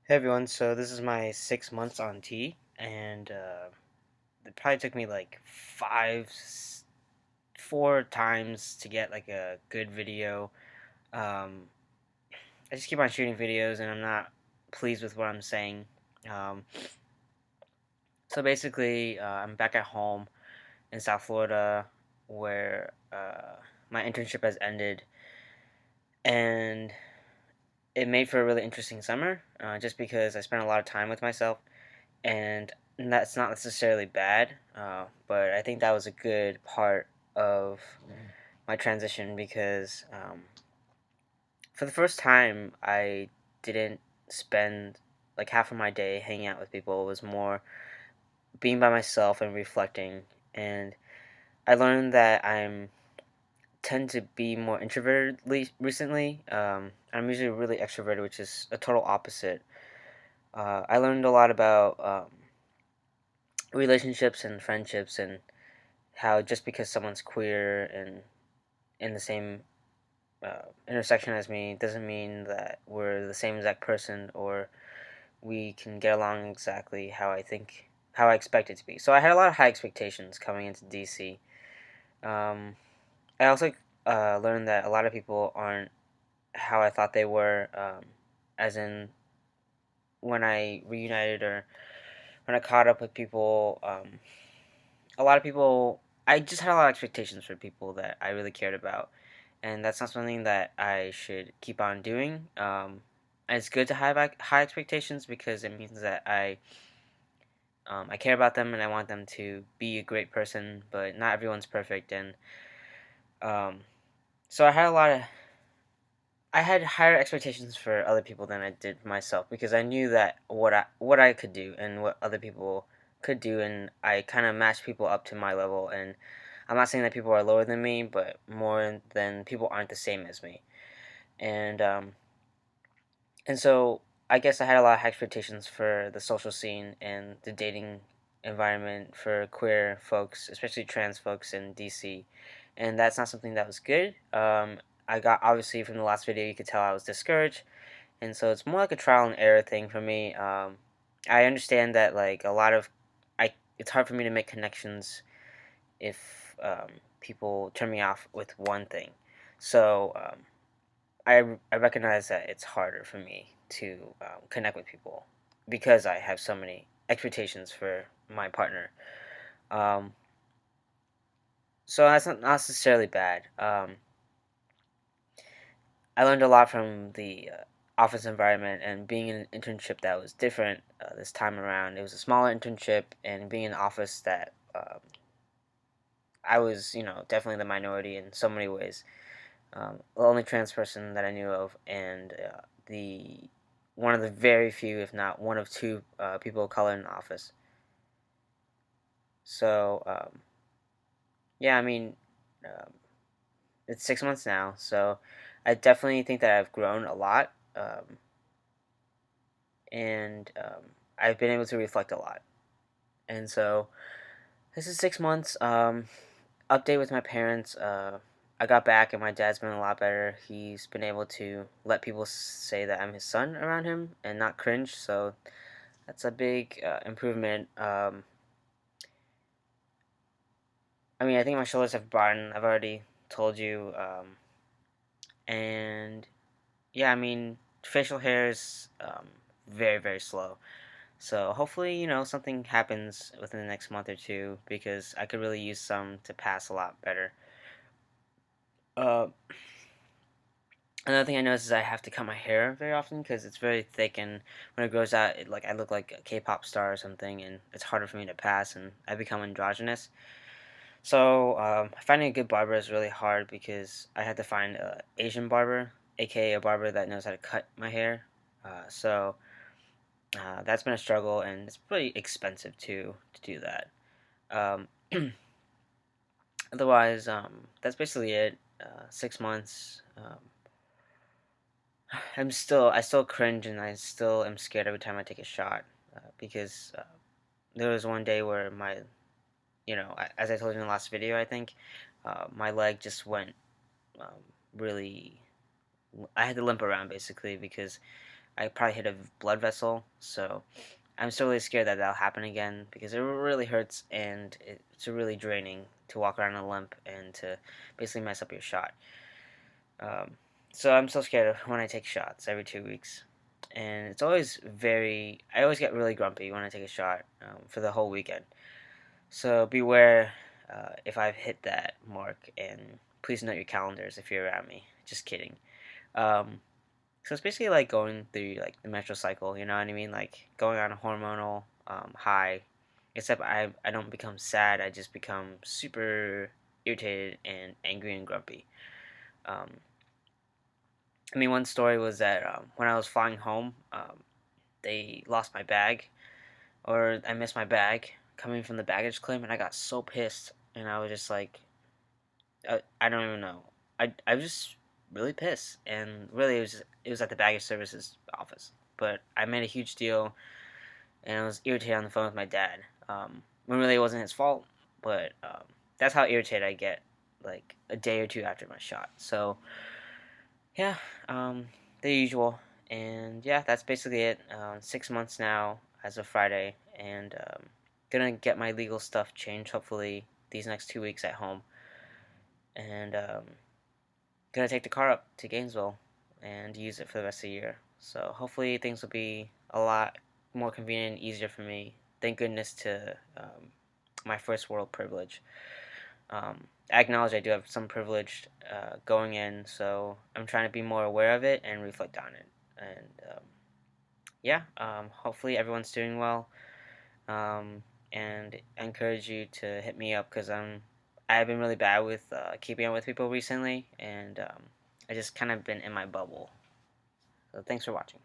Hey everyone, so this is my 6 months on T, and it probably took me like 4 times to get like a good video. Um, I just keep on shooting videos, and I'm not pleased with what I'm saying. Um, so basically, I'm back at home in South Florida, where my internship has ended, and it made for a really interesting summer, just because I spent a lot of time with myself and that's not necessarily bad, but I think that was a good part of my transition because for the first time I didn't spend like half of my day hanging out with people. It was more being by myself and reflecting, and I learned that I'm tend to be more introverted recently. I'm usually really extroverted, which is a total opposite. I learned a lot about relationships and friendships and how just because someone's queer and in the same intersection as me doesn't mean that we're the same exact person or we can get along exactly how I expect it to be. So I had a lot of high expectations coming into DC. I also learned that a lot of people aren't how I thought they were, as in when I reunited or when I caught up with people. A lot of people, I just had a lot of expectations for people that I really cared about, and that's not something that I should keep on doing. It's good to have high expectations because it means that I care about them and I want them to be a great person, but not everyone's perfect, and um, so I had higher expectations for other people than I did for myself because I knew that what I could do and what other people could do, and I kind of matched people up to my level. And I'm not saying that people are lower than me, but more than people aren't the same as me. And so I guess I had a lot of expectations for the social scene and the dating environment for queer folks, especially trans folks in DC, and that's not something that was good. I got obviously from the last video you could tell I was discouraged, and so it's more like a trial and error thing for me. I understand that like a lot of I it's hard for me to make connections if people turn me off with one thing. So I recognize that it's harder for me to connect with people because I have so many expectations for my partner. Um, so that's not necessarily bad. I learned a lot from the office environment and being in an internship that was different this time around. It was a smaller internship, and being in an office that I was, definitely the minority in so many ways. The only trans person that I knew of, and the one of the very few, if not one of two, people of color in the office. So yeah, I mean, um, it's 6 months now, so I definitely think that I've grown a lot, and I've been able to reflect a lot. And so this is 6 months. Update with my parents. I got back and my dad's been a lot better. He's been able to let people say that I'm his son around him and not cringe. So that's a big improvement. I mean, I think my shoulders have broadened. I've already told you. And yeah, I mean, facial hair is very, very slow. So hopefully, something happens within the next month or two because I could really use some to pass a lot better. Uh, Another thing I noticed is I have to cut my hair very often because it's very thick, and when it grows out, I look like a K-pop star or something, and it's harder for me to pass, and I become androgynous. So finding a good barber is really hard because I had to find a Asian barber, aka a barber that knows how to cut my hair. So that's been a struggle, and it's pretty expensive too to do that. Um, Otherwise, that's basically it. 6 months. I still cringe and I still am scared every time I take a shot because there was one day where as I told you in the last video, I think my leg just went um, really. I had to limp around basically because I probably hit a blood vessel, so I'm still really scared that that'll happen again because it really hurts and it's really draining to walk around a limp and to basically mess up your shot. Um, so I'm still scared of when I take shots every 2 weeks. And it's always I always get really grumpy when I take a shot for the whole weekend. So beware if I've hit that mark, and please note your calendars if you're around me. Just kidding. Um, so it's basically like going through like the menstrual cycle, you know what I mean? Like going on a hormonal high, except I don't become sad. I just become super irritated and angry and grumpy. Um, I mean, one story was that when I was flying home, they lost my bag, or I missed my bag coming from the baggage claim, and I got so pissed, and I was just like, I don't even know. I was just really pissed, and really it was at the baggage services office. But I made a huge deal, and I was irritated on the phone with my dad. When really it wasn't his fault, but that's how irritated I get, like a day or two after my shot. So yeah, the usual, and yeah, that's basically it. 6 months now as of Friday, and gonna get my legal stuff changed hopefully these next 2 weeks at home, and gonna take the car up to Gainesville and use it for the rest of the year. So hopefully things will be a lot more convenient and easier for me. Thank goodness to my first world privilege. I acknowledge I do have some privilege going in, so I'm trying to be more aware of it and reflect on it. And yeah, hopefully everyone's doing well. And I encourage you to hit me up because I've been really bad with keeping up with people recently, and I just kind of been in my bubble. So thanks for watching.